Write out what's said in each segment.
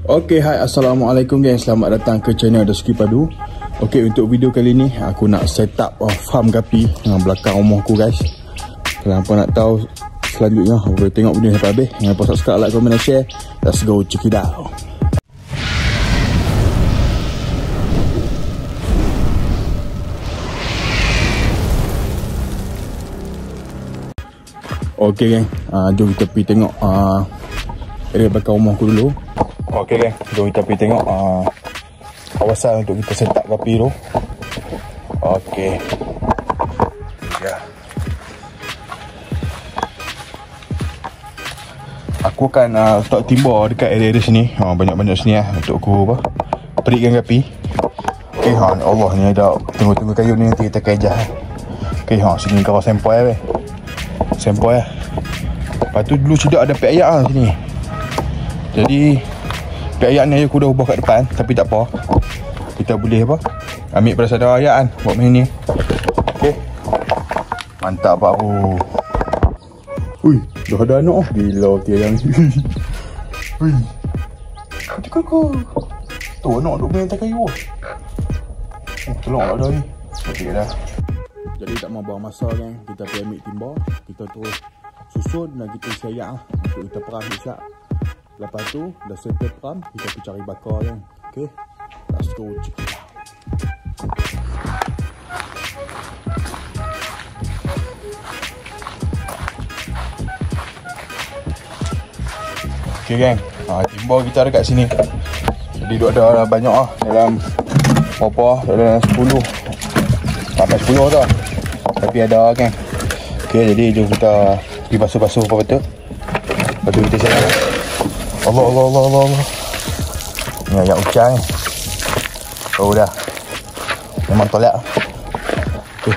Okay, hai, Assalamualaikum guys. Selamat datang ke channel Dasuki Padu. Okay, untuk video kali ni aku nak set up farm gapi yang belakang rumah aku guys. Kalau hampa nak tahu selanjutnya, boleh tengok video sampai habis. Jangan lupa subscribe, like, comment dan share. Let's go check it out. Okay geng, jom kita pergi tengok area belakang rumah aku dulu. Okay geng, jom kita pergi tengok kawasan untuk kita set up gapi tu. Okay ya. Aku akan letak timba dekat area sini. Banyak-banyak sini untuk aku perikkan gapi. Okay, Allah ni ada tunggu-tunggu kayu ni, nanti kita kejah. Okay, sini kau sempoi sempoi lah. Lepas tu dulu sudah ada pek ayak lah sini. Jadi pek ayak ni aku dah ubah kat depan. Tapi tak apa, kita boleh ambil pada sadar ayak kan, buat macam ni. Okay, mantap pak aku. Ui, dah ada anak. Gila tiada yang ui, kau tu anak duk main atas kayu. Tolong lah dah ni. Okay dah. Jadi tak mau buang masa kan, kita pergi ambil timba, kita terus susun dan kita isi ayak lah untuk kita peram isyak. Lepas tu dah settle peram, kita pergi cari bakar kan. Okay, let's go check it out. Okay gang, timba kita ada kat sini. Jadi duk ada banyak lah, dalam berapa, dalam 10 sampai 10 tu. Tapi ada kan. Okay, jadi jom kita pergi basuh-basuh apa betul. Lepas tu kita siap. Allah. Ni ayat hujan ni. Oh dah, memang tolak. Okay.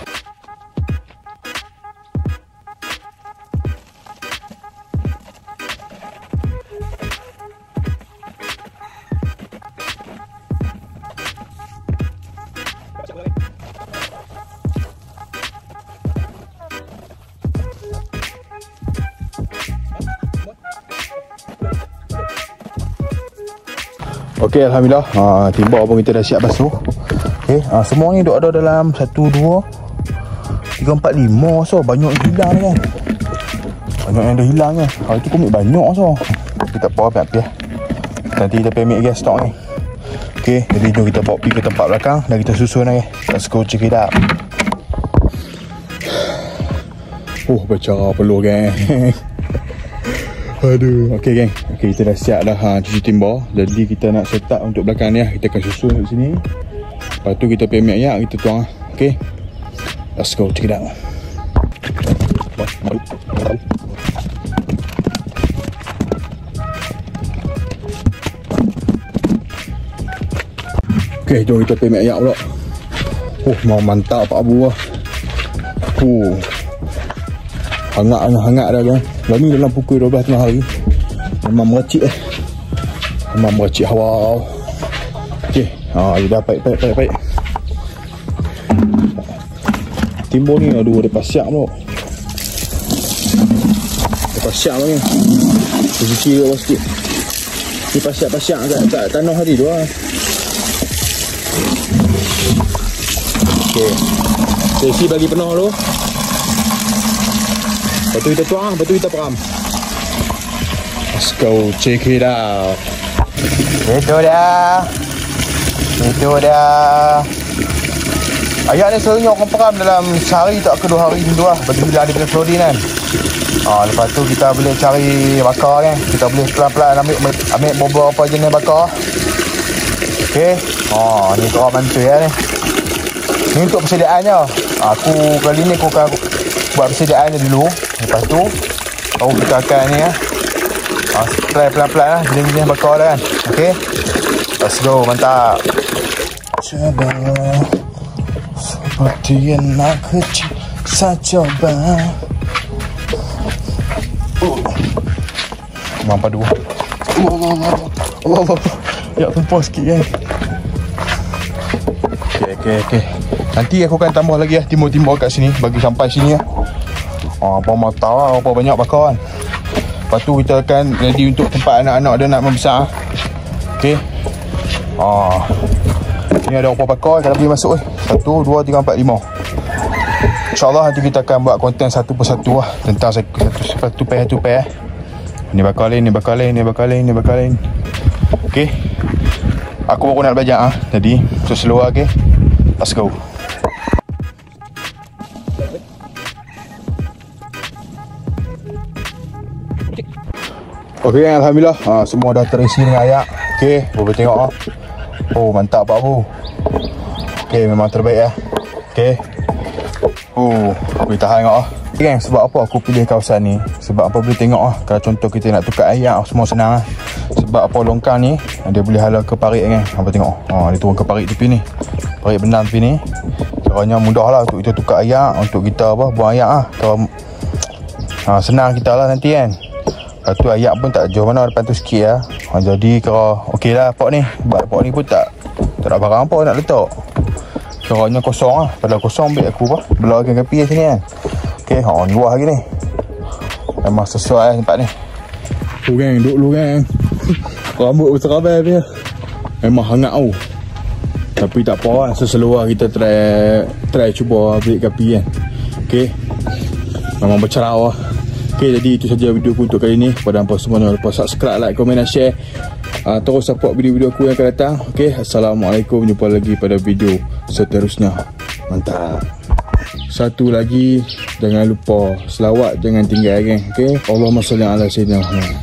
Okay, Alhamdulillah, timba pun kita dah siap basuh. Okay, semua ni duk ada dalam 1, 2, 3, 4, 5 so. Banyak yang hilang ni kan. Banyak yang dah hilang kan. Hari tu komik banyak so. Kita tak apa, biar nanti kita ambil gas stok ni. Okay, jadi jom kita bawa pergi ke tempat belakang dan kita susun lagi. Let's go check it out. Baca peluh geng. Aduh. Okay geng, okay, kita dah siap dah cuci timba. Jadi kita nak set up untuk belakang ni kita akan susun kat sini. Lepas tu kita pergi ambil ayak, kita tuang. Okay, let's go check it out. Okay, jom kita pergi ambil ayak pula. Mau mantap Pak Abu lah. Hangat dah kan. Lalu ni dalam pukul 12 tengah hari. Memang meracik Memang meracik hawa. Okay, dia dah baik. Timbo ni aduh, dia pasiak tu. Dia pasiak ni. Dia cuci ke bawah sikit. Dia pasiak kat tanah tadi tu lah. Okay, isi bagi penuh tu. Lepas tu kita tuang, lepas tu kita peram. Let's go check it out. Itu dah. Ayak ni selalunya orang peram dalam sehari tak ke 2 hari macam tu lah. Bila dia kena flooding kan. Lepas tu kita boleh cari bakar kan. Kita boleh pelan-pelan ambil beberapa jenis bakar. Okay, ni korang bantu ya ni. Ni untuk persediaannya. Aku kali ni aku akan buat persediaannya dulu. Lepas tu baru kita akan ni try pelan-pelan lah jenis-jenis bakar dah kan. Okay, let's go, mantap. Coba seperti yang nak kecil, saya coba. Memang padu. Allah. Ya tumpah sikit kan. Okay. Nanti aku akan tambah lagi timba-timba kat sini. Bagi sampai sini apa mata lah, apa banyak bakar kan. Lepas tu kita akan ready untuk tempat anak-anak dia nak membesar. Okey. Ini ada berapa bakar kalau boleh masuk 1, 2, 3, 4, 5. InsyaAllah nanti kita akan buat konten satu persatu lah tentang satu pair. Ni bakar lain, ni bakar lain, ni bakar lain, ni bakar lain. Okey. Aku baru nak belajar jadi slow okey. Let's go. Okey, alhamdulillah semua dah terisi dengan ayak. Okey, boleh tengok Oh, mantap Pak Bu. Okey, memang terbaik Okey. Boleh tahan tengok Okay, sebab apa aku pilih kawasan ni? Sebab apa boleh tengok kalau contoh kita nak tukar ayak semua senang Sebab apa longkang ni dia boleh hala ke parit kan. Apa tengok. Dia turun ke parit tepi ni. Parit benam tepi ni. Caranya mudah lah untuk kita tukar ayak, untuk kita buang ayak Kalau senang kita lah nanti kan. Lepas tu ayak pun tak jauh mana depan tu sikit jadi kalau okey lah pot ni. Sebab pot ni pun tak ada barang apa nak letak. Caranya kosong Pada kosong ambil aku belah kapi sini kan. Okey, ni luah lagi ni. Memang sesuai tempat ni. Tu gang, duduk dulu gang. Rambut berterabai dia. Memang hangat Tapi tak apa seseluar kita try cuba ambil kapi kan. Okey. Memang bercerau Okey, jadi itu saja video aku untuk kali ni. Kepada hangpa semua jangan lupa subscribe, like, komen dan share. Terus support video-video aku yang akan datang. Okey, assalamualaikum. Jumpa lagi pada video seterusnya. Mantap. Satu lagi, jangan lupa selawat, jangan tinggal Okey, Allahumma salli ala sayyidina Muhammad.